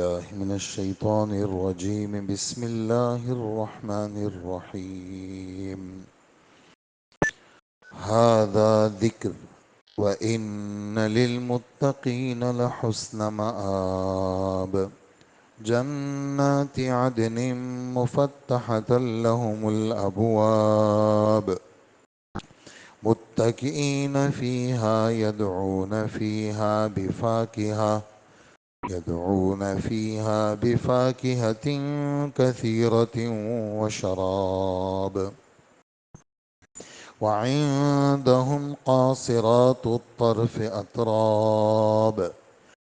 بالله من الشيطان الرجيم. بسم الله الرحمن الرحيم. هذا ذكر وإن للمتقين لحسن مآب. جنات عدن مفتحة لهم الأبواب متكئين فيها يدعون فيها بفاكهة كثيرة وشراب. وعندهم قاصرات الطرف أتراب.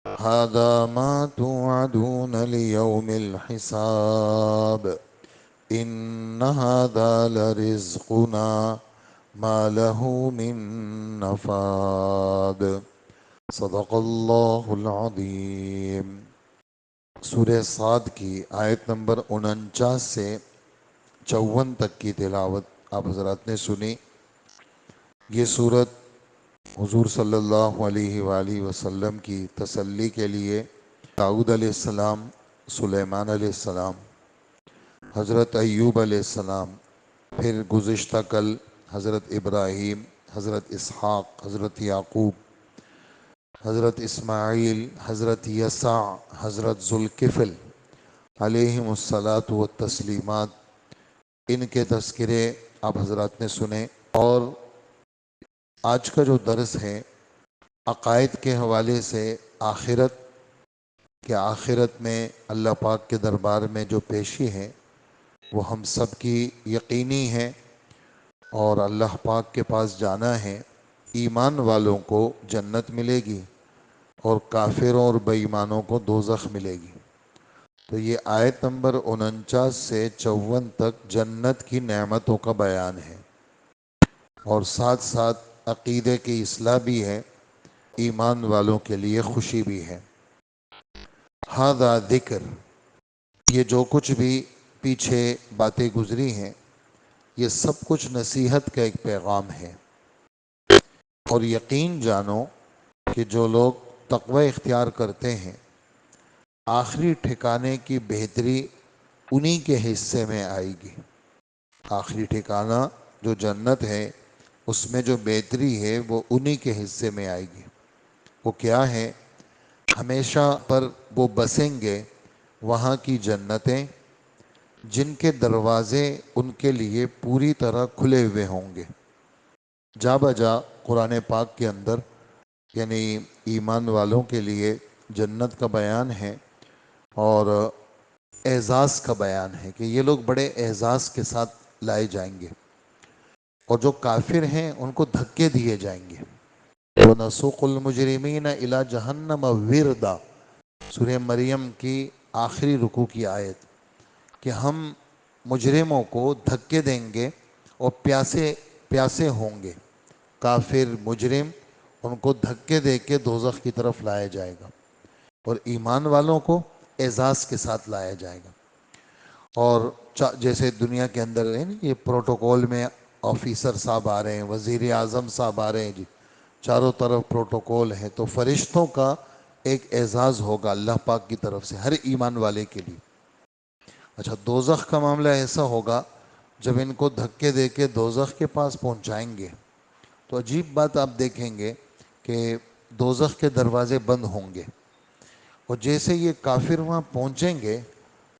هذا ما توعدون ليوم الحساب. إن هذا لرزقنا ما له من نفاد. صدق اللہ العظیم. سورہ صاد کی آیت نمبر 49 سے 54 تک کی تلاوت آپ حضرات نے سنی. یہ سورت حضور صلی اللہ علیہ وآلہ وسلم کی تسلی کے لیے داؤد علیہ السلام، سلیمان علیہ السلام، حضرت ایوب علیہ السلام، پھر گزشتہ کل حضرت ابراہیم، حضرت اسحاق، حضرت یعقوب، حضرت اسماعیل، حضرت یسع، حضرت ذوالکفل علیہم الصلاۃ والتسلیمات، ان کے تذکرے آپ حضرات نے سنے. اور آج کا جو درس ہے عقائد کے حوالے سے آخرت میں اللہ پاک کے دربار میں جو پیشی ہے وہ ہم سب کی یقینی ہے، اور اللہ پاک کے پاس جانا ہے. ایمان والوں کو جنت ملے گی اور کافروں اور بے ایمانوں کو دوزخ ملے گی. تو یہ آیت نمبر 49 سے 54 تک جنت کی نعمتوں کا بیان ہے، اور ساتھ ساتھ عقیدے کی اصلاح بھی ہے، ایمان والوں کے لیے خوشی بھی ہے. ھذا ذکر، یہ جو کچھ بھی پیچھے باتیں گزری ہیں یہ سب کچھ نصیحت کا ایک پیغام ہے. اور یقین جانو کہ جو لوگ تقوی اختیار کرتے ہیں آخری ٹھکانے کی بہتری انہی کے حصے میں آئے گی. آخری ٹھکانہ جو جنت ہے اس میں جو بہتری ہے وہ انہی کے حصے میں آئے گی. وہ کیا ہے؟ ہمیشہ پر وہ بسیں گے وہاں کی جنتیں جن کے دروازے ان کے لیے پوری طرح کھلے ہوئے ہوں گے. جا بجا قرآن پاک کے اندر یعنی ایمان والوں کے لیے جنت کا بیان ہے اور اعزاز کا بیان ہے کہ یہ لوگ بڑے اعزاز کے ساتھ لائے جائیں گے، اور جو کافر ہیں ان کو دھکے دیے جائیں گے. وَنَسُوقُ الْمُجْرِمِينَ إِلَى جَهَنَّمَ وِرْدًا، سورہ مریم کی آخری رکوع کی آیت، کہ ہم مجرموں کو دھکے دیں گے اور پیاسے ہوں گے. کافر مجرم ان کو دھکے دے کے دوزخ کی طرف لایا جائے گا، اور ایمان والوں کو اعزاز کے ساتھ لایا جائے گا. اور جیسے دنیا کے اندر ہے نا یہ پروٹوکول میں آفیسر صاحب آ رہے ہیں، وزیر اعظم صاحب آ رہے ہیں، جی چاروں طرف پروٹوکول ہے، تو فرشتوں کا ایک اعزاز ہوگا اللہ پاک کی طرف سے ہر ایمان والے کے لیے. اچھا، دوزخ کا معاملہ ایسا ہوگا جب ان کو دھکے دے کے دوزخ کے پاس پہنچائیں گے تو عجیب بات آپ دیکھیں گے کہ دوزخ کے دروازے بند ہوں گے، اور جیسے یہ کافر وہاں پہنچیں گے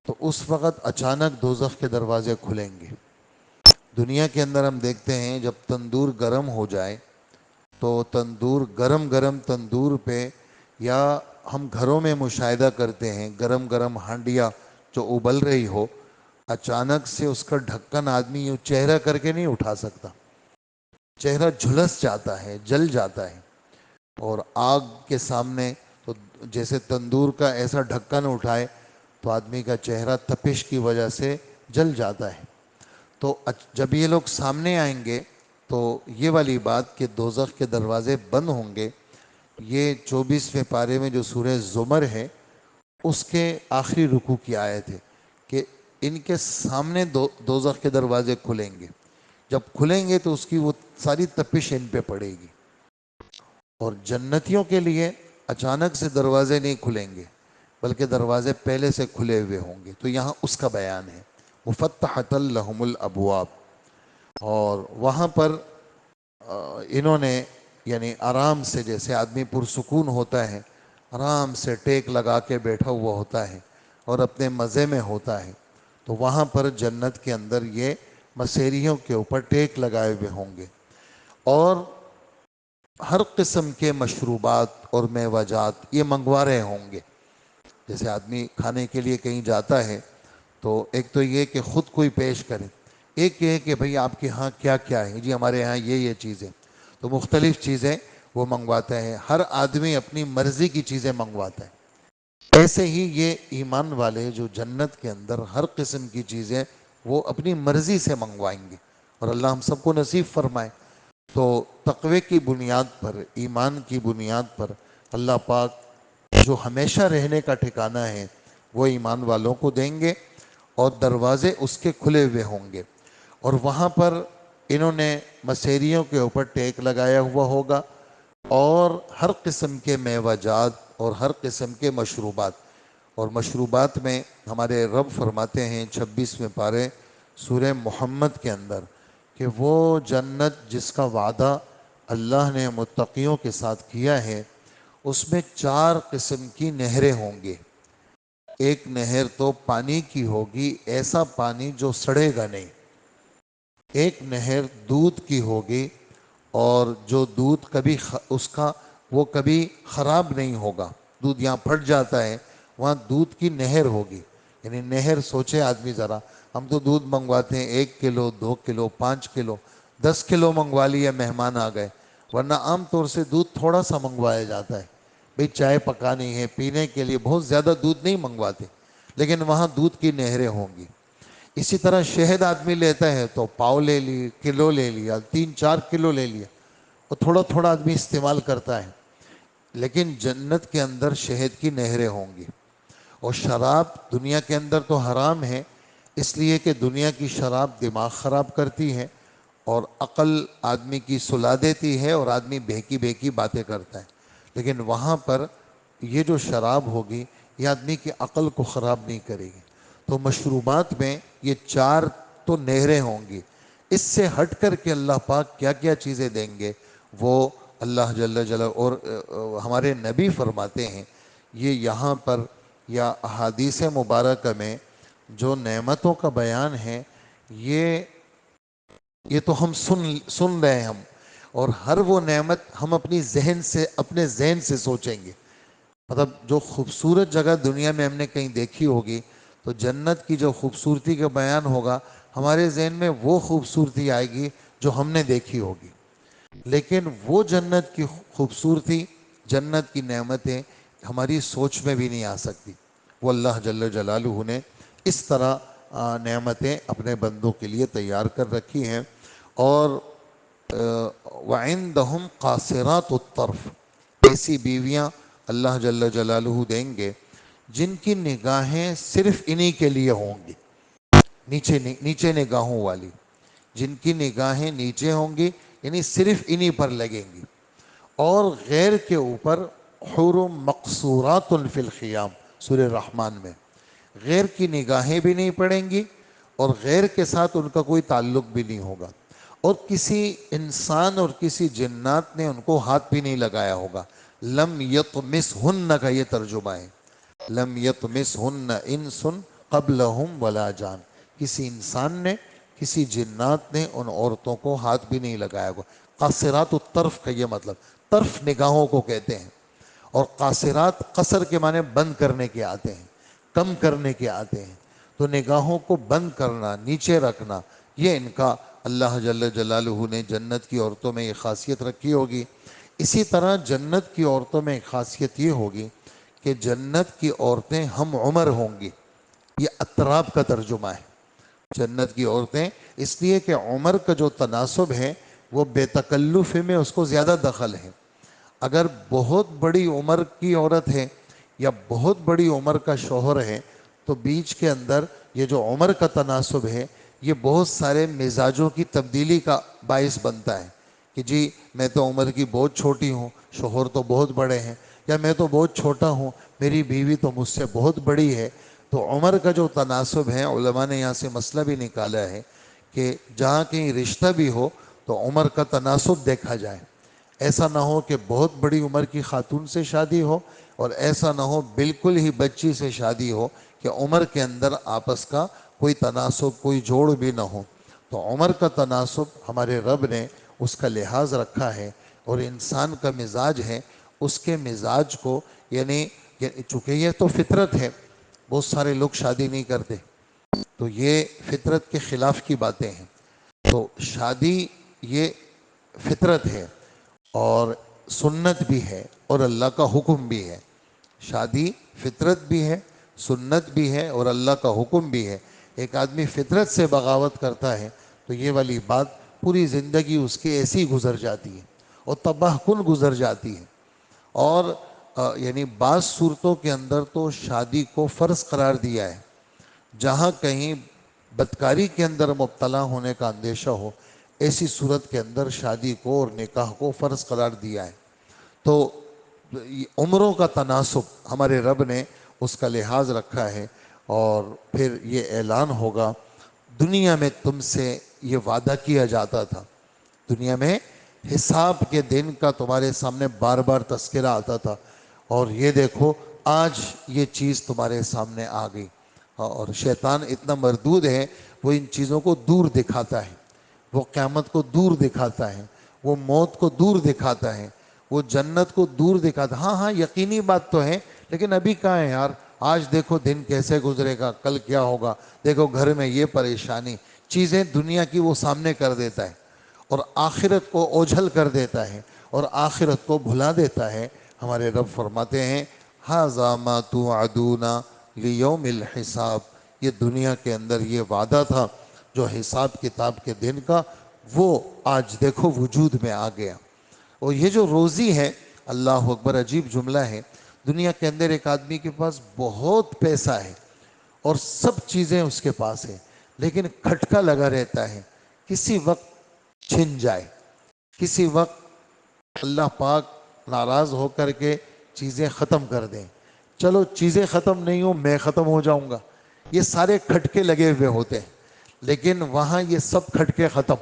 تو اس وقت اچانک دوزخ کے دروازے کھلیں گے. دنیا کے اندر ہم دیکھتے ہیں جب تندور گرم ہو جائے تو گرم تندور پہ، یا ہم گھروں میں مشاہدہ کرتے ہیں گرم گرم ہانڈیاں جو ابل رہی ہو، اچانک سے اس کا ڈھکن آدمی یوں چہرہ کر کے نہیں اٹھا سکتا، چہرہ جھلس جاتا ہے، جل جاتا ہے. اور آگ کے سامنے تو جیسے تندور کا ایسا ڈھکن اٹھائے تو آدمی کا چہرہ تپش کی وجہ سے جل جاتا ہے. تو جب یہ لوگ سامنے آئیں گے تو یہ والی بات کہ دوزخ کے دروازے بند ہوں گے، یہ 24ویں پارے میں جو سورہ زمر ہے اس کے آخری رکوع کی آیت ہے کہ ان کے سامنے دوزخ کے دروازے کھلیں گے. جب کھلیں گے تو اس کی وہ ساری تپش ان پہ پڑے گی. اور جنتیوں کے لیے اچانک سے دروازے نہیں کھلیں گے، بلکہ دروازے پہلے سے کھلے ہوئے ہوں گے۔ تو یہاں اس کا بیان ہے، مفتحۃ لہم الابواب۔ اور وہاں پر انہوں نے یعنی آرام سے، جیسے آدمی پرسکون ہوتا ہے، آرام سے ٹیک لگا کے بیٹھا ہوا ہوتا ہے اور اپنے مزے میں ہوتا ہے، تو وہاں پر جنت کے اندر یہ مسیریوں کے اوپر ٹیک لگائے ہوئے ہوں گے، اور ہر قسم کے مشروبات اور میوہ جات یہ منگوا رہے ہوں گے۔ جیسے آدمی کھانے کے لیے کہیں جاتا ہے تو ایک تو یہ کہ خود کوئی پیش کرے، ایک یہ کہ بھئی آپ کے ہاں کیا کیا ہے، جی ہمارے ہاں یہ چیزیں، تو مختلف چیزیں وہ منگواتا ہے، ہر آدمی اپنی مرضی کی چیزیں منگواتا ہے۔ ایسے ہی یہ ایمان والے جو جنت کے اندر ہر قسم کی چیزیں وہ اپنی مرضی سے منگوائیں گے، اور اللہ ہم سب کو نصیب فرمائے۔ تو تقوی کی بنیاد پر، ایمان کی بنیاد پر اللہ پاک جو ہمیشہ رہنے کا ٹھکانہ ہے وہ ایمان والوں کو دیں گے، اور دروازے اس کے کھلے ہوئے ہوں گے، اور وہاں پر انہوں نے مسیریوں کے اوپر ٹیک لگایا ہوا ہوگا، اور ہر قسم کے میوہ جات اور ہر قسم کے مشروبات۔ اور مشروبات میں ہمارے رب فرماتے ہیں 26ویں پارے سورہ محمد کے اندر کہ وہ جنت جس کا وعدہ اللہ نے متقیوں کے ساتھ کیا ہے، اس میں 4 قسم کی نہریں ہوں گی۔ ایک نہر تو پانی کی ہوگی، ایسا پانی جو سڑے گا نہیں۔ ایک نہر دودھ کی ہوگی، اور جو دودھ کبھی اس کا وہ کبھی خراب نہیں ہوگا۔ دودھ یہاں پھٹ جاتا ہے، وہاں دودھ کی نہر ہوگی۔ یعنی نہر سوچے آدمی ذرا، ہم تو دودھ منگواتے ہیں 1 کلو 2 کلو 5 کلو 10 کلو منگوا لیا، مہمان آ گئے، ورنہ عام طور سے دودھ تھوڑا سا منگوایا جاتا ہے، بھئی چائے پکانی ہے، پینے کے لیے بہت زیادہ دودھ نہیں منگواتے، لیکن وہاں دودھ کی نہریں ہوں گی۔ اسی طرح شہد آدمی لیتا ہے تو پاؤ لے لی، کلو لے لیا، 3-4 کلو لے لیا، اور تھوڑا تھوڑا آدمی استعمال کرتا ہے۔ لیکن جنت کے اندر شہد کی نہریں ہوں گی۔ اور شراب دنیا کے اندر تو حرام ہے، اس لیے کہ دنیا کی شراب دماغ خراب کرتی ہے، اور عقل آدمی کی سلا دیتی ہے، اور آدمی بہکی بہکی باتیں کرتا ہے۔ لیکن وہاں پر یہ جو شراب ہوگی یہ آدمی کی عقل کو خراب نہیں کرے گی۔ تو مشروبات میں یہ 4 تو نہریں ہوں گی۔ اس سے ہٹ کر کے اللہ پاک کیا کیا چیزیں دیں گے وہ اللہ جل جلالہ، اور ہمارے نبی فرماتے ہیں یہ یہاں پر یا احادیث مبارکہ میں جو نعمتوں کا بیان ہے یہ تو ہم سن رہے ہیں ہم، اور ہر وہ نعمت ہم اپنے ذہن سے سوچیں گے۔ مطلب جو خوبصورت جگہ دنیا میں ہم نے کہیں دیکھی ہوگی تو جنت کی جو خوبصورتی کا بیان ہوگا ہمارے ذہن میں وہ خوبصورتی آئے گی جو ہم نے دیکھی ہوگی، لیکن وہ جنت کی خوبصورتی، جنت کی نعمتیں ہماری سوچ میں بھی نہیں آ سکتی۔ وہ اللہ جل جلالہ نے اس طرح نعمتیں اپنے بندوں کے لیے تیار کر رکھی ہیں۔ اور وَعِندَهُمْ قَاصِرَاتُ الطَّرْفِ، ایسی بیویاں اللہ جل جلالہ دیں گے جن کی نگاہیں صرف انہی کے لیے ہوں گی، نیچے نگاہوں والی، جن کی نگاہیں نیچے ہوں گی، یعنی صرف انہی پر لگیں گی، اور غیر کے اوپر حور مقصورات فی الخیام سورہ رحمان میں، غیر کی نگاہیں بھی نہیں پڑیں گی، اور غیر کے ساتھ ان کا کوئی تعلق بھی نہیں ہوگا، اور کسی انسان اور کسی جنات نے ان کو ہاتھ بھی نہیں لگایا ہوگا۔ لم یطمسہن کا یہ ترجمہ ہے، لم یطمسہن انس قبلہم ولا جان، کسی انسان نے کسی جنات نے ان عورتوں کو ہاتھ بھی نہیں لگایا ہوگا۔ قاصرات الطرف کا یہ مطلب، طرف نگاہوں کو کہتے ہیں، اور قاصرات قصر کے معنی بند کرنے کے آتے ہیں، کم کرنے کے آتے ہیں، تو نگاہوں کو بند کرنا، نیچے رکھنا، یہ ان کا اللہ جل جلالہ نے جنت کی عورتوں میں یہ خاصیت رکھی ہوگی۔ اسی طرح جنت کی عورتوں میں ایک خاصیت یہ ہوگی کہ جنت کی عورتیں ہم عمر ہوں گی، یہ اطراب کا ترجمہ ہے۔ جنت کی عورتیں اس لیے کہ عمر کا جو تناسب ہے وہ بے تکلف میں اس کو زیادہ دخل ہے۔ اگر بہت بڑی عمر کی عورت ہے یا بہت بڑی عمر کا شوہر ہے تو بیچ کے اندر یہ جو عمر کا تناسب ہے یہ بہت سارے مزاجوں کی تبدیلی کا باعث بنتا ہے کہ جی میں تو عمر کی بہت چھوٹی ہوں، شوہر تو بہت بڑے ہیں، یا میں تو بہت چھوٹا ہوں، میری بیوی تو مجھ سے بہت بڑی ہے۔ تو عمر کا جو تناسب ہے، علماء نے یہاں سے مسئلہ بھی نکالا ہے کہ جہاں کہیں رشتہ بھی ہو تو عمر کا تناسب دیکھا جائے۔ ایسا نہ ہو کہ بہت بڑی عمر کی خاتون سے شادی ہو، اور ایسا نہ ہو بالکل ہی بچی سے شادی ہو کہ عمر کے اندر آپس کا کوئی تناسب، کوئی جوڑ بھی نہ ہو۔ تو عمر کا تناسب ہمارے رب نے اس کا لحاظ رکھا ہے، اور انسان کا مزاج ہے، اس کے مزاج کو یعنی چونکہ یہ تو فطرت ہے، بہت سارے لوگ شادی نہیں کرتے، تو یہ فطرت کے خلاف کی باتیں ہیں۔ تو شادی یہ فطرت ہے اور سنت بھی ہے اور اللہ کا حکم بھی ہے۔ شادی فطرت بھی ہے، سنت بھی ہے اور اللہ کا حکم بھی ہے۔ ایک آدمی فطرت سے بغاوت کرتا ہے تو یہ والی بات پوری زندگی اس کی ایسی گزر جاتی ہے اور تباہ کن گزر جاتی ہے۔ اور یعنی بعض صورتوں کے اندر تو شادی کو فرض قرار دیا ہے، جہاں کہیں بدکاری کے اندر مبتلا ہونے کا اندیشہ ہو، ایسی صورت کے اندر شادی کو اور نکاح کو فرض قرار دیا ہے۔ تو عمروں کا تناسب ہمارے رب نے اس کا لحاظ رکھا ہے، اور پھر یہ اعلان ہوگا۔ دنیا میں تم سے یہ وعدہ کیا جاتا تھا، دنیا میں حساب کے دن کا تمہارے سامنے بار بار تذکرہ آتا تھا، اور یہ دیکھو آج یہ چیز تمہارے سامنے آ گئی۔ اور شیطان اتنا مردود ہے، وہ ان چیزوں کو دور دکھاتا ہے، وہ قیامت کو دور دکھاتا ہے، وہ موت کو دور دکھاتا ہے، وہ جنت کو دور دکھاتا ہے۔ ہاں ہاں یقینی بات تو ہے، لیکن ابھی کہاں ہے یار؟ آج دیکھو دن کیسے گزرے گا، کل کیا ہوگا، دیکھو گھر میں یہ پریشانی، چیزیں دنیا کی وہ سامنے کر دیتا ہے، اور آخرت کو اوجھل کر دیتا ہے اور آخرت کو بھلا دیتا ہے۔ ہمارے رب فرماتے ہیں ھذا ما توعدون لیوم الحساب، یہ دنیا کے اندر یہ وعدہ تھا جو حساب کتاب کے دن کا، وہ آج دیکھو وجود میں آ گیا۔ اور یہ جو روزی ہے، اللہ اکبر، عجیب جملہ ہے۔ دنیا کے اندر ایک آدمی کے پاس بہت پیسہ ہے اور سب چیزیں اس کے پاس ہیں، لیکن کھٹکا لگا رہتا ہے، کسی وقت چھن جائے، کسی وقت اللہ پاک ناراض ہو کر کے چیزیں ختم کر دیں۔ چلو چیزیں ختم نہیں ہوں، میں ختم ہو جاؤں گا، یہ سارے کھٹکے لگے ہوئے ہوتے ہیں، لیکن وہاں یہ سب کھٹکے ختم۔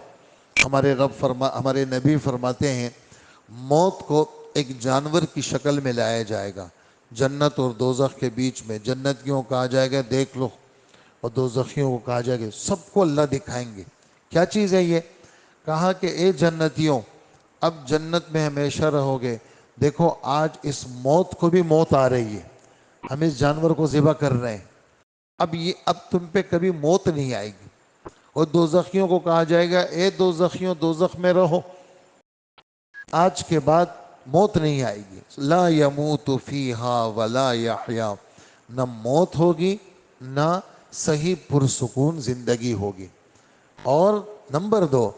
ہمارے نبی فرماتے ہیں موت کو ایک جانور کی شکل میں لایا جائے گا جنت اور دوزخ کے بیچ میں۔ جنتیوں کو کہا جائے گا دیکھ لو، اور دوزخیوں کو کہا جائے گا، سب کو اللہ دکھائیں گے۔ کیا چیز ہے یہ؟ کہا کہ اے جنتیوں، اب جنت میں ہمیشہ رہو گے، دیکھو آج اس موت کو بھی موت آ رہی ہے، ہم اس جانور کو ذبح کر رہے ہیں، اب تم پہ کبھی موت نہیں آئے گی۔ اور دوزخیوں کو کہا جائے گا اے دوزخیوں، دوزخ میں رہو، آج کے بعد موت نہیں آئے گی۔ لا یموت فیہا ولا یحیا، نہ موت ہوگی نہ صحیح پرسکون زندگی ہوگی۔ اور نمبر 2،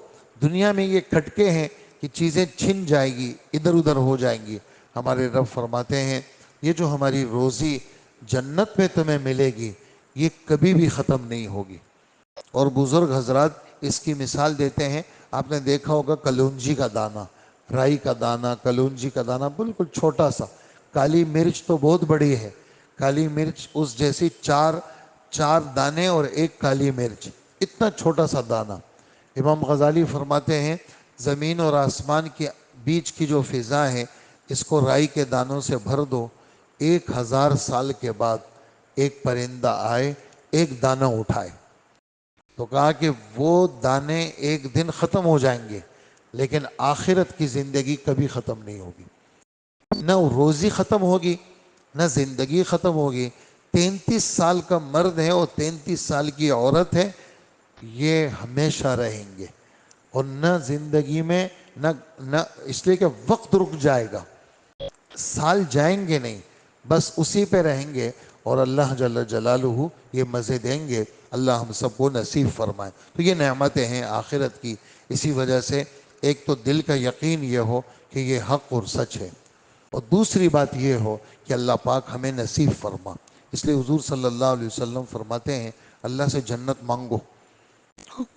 دنیا میں یہ کھٹکے ہیں کہ چیزیں چھن جائے گی، ادھر ادھر ہو جائیں گی۔ ہمارے رب فرماتے ہیں یہ جو ہماری روزی جنت میں تمہیں ملے گی، یہ کبھی بھی ختم نہیں ہوگی۔ اور بزرگ حضرات اس کی مثال دیتے ہیں، آپ نے دیکھا ہوگا کلونجی کا دانہ، رائی کا دانہ، کلونجی کا دانہ بالکل چھوٹا سا، کالی مرچ تو بہت بڑی ہے، کالی مرچ اس جیسی چار دانے اور ایک کالی مرچ، اتنا چھوٹا سا دانہ۔ امام غزالی فرماتے ہیں زمین اور آسمان کے بیچ کی جو فضا ہے، اس کو رائی کے دانوں سے بھر دو، 1000 سال کے بعد ایک پرندہ آئے، ایک دانہ اٹھائے، تو کہا کہ وہ دانے ایک دن ختم ہو جائیں گے، لیکن آخرت کی زندگی کبھی ختم نہیں ہوگی، نہ روزی ختم ہوگی نہ زندگی ختم ہوگی۔ 33 سال کا مرد ہے اور 33 سال کی عورت ہے، یہ ہمیشہ رہیں گے، اور نہ زندگی میں نہ اس لیے کہ وقت رک جائے گا، سال جائیں گے نہیں، بس اسی پہ رہیں گے، اور اللہ جل جلالہ یہ مزے دیں گے۔ اللہ ہم سب کو نصیب فرمائے۔ تو یہ نعمتیں ہیں آخرت کی، اسی وجہ سے ایک تو دل کا یقین یہ ہو کہ یہ حق اور سچ ہے، اور دوسری بات یہ ہو کہ اللہ پاک ہمیں نصیب فرما۔ اس لیے حضور صلی اللہ علیہ وسلم فرماتے ہیں اللہ سے جنت مانگو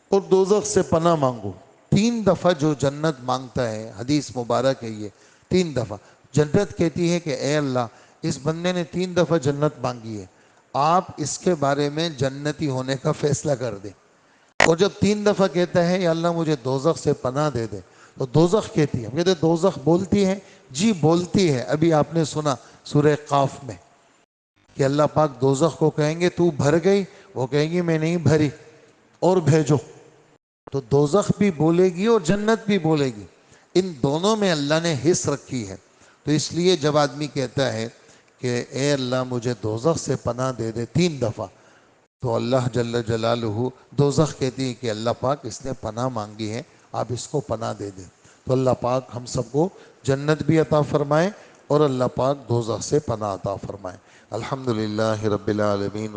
اور دوزخ سے پناہ مانگو۔ 3 دفعہ جو جنت مانگتا ہے، حدیث مبارک ہے یہ، 3 دفعہ جنت کہتی ہے کہ اے اللہ اس بندے نے 3 دفعہ جنت مانگی ہے، آپ اس کے بارے میں جنتی ہونے کا فیصلہ کر دیں۔ اور جب 3 دفعہ کہتا ہے یا اللہ مجھے دوزخ سے پناہ دے دے، تو دوزخ کہتی ہے، ہم کہتے ہیں دوزخ بولتی ہے، جی بولتی ہے۔ ابھی آپ نے سنا سورہ قاف میں کہ اللہ پاک دوزخ کو کہیں گے تو بھر گئی، وہ کہیں گی میں نہیں بھری اور بھیجو۔ تو دوزخ بھی بولے گی اور جنت بھی بولے گی، ان دونوں میں اللہ نے حص رکھی ہے۔ تو اس لیے جب آدمی کہتا ہے کہ اے اللہ مجھے دوزخ سے پناہ دے دے 3 دفعہ، تو اللہ جل جلالہ، دوزخ کہتی ہے کہ اللہ پاک اس نے پناہ مانگی ہے، آپ اس کو پناہ دے دیں۔ تو اللہ پاک ہم سب کو جنت بھی عطا فرمائے اور اللہ پاک دوزخ سے پناہ عطا فرمائے۔ الحمدللہ رب العالمین۔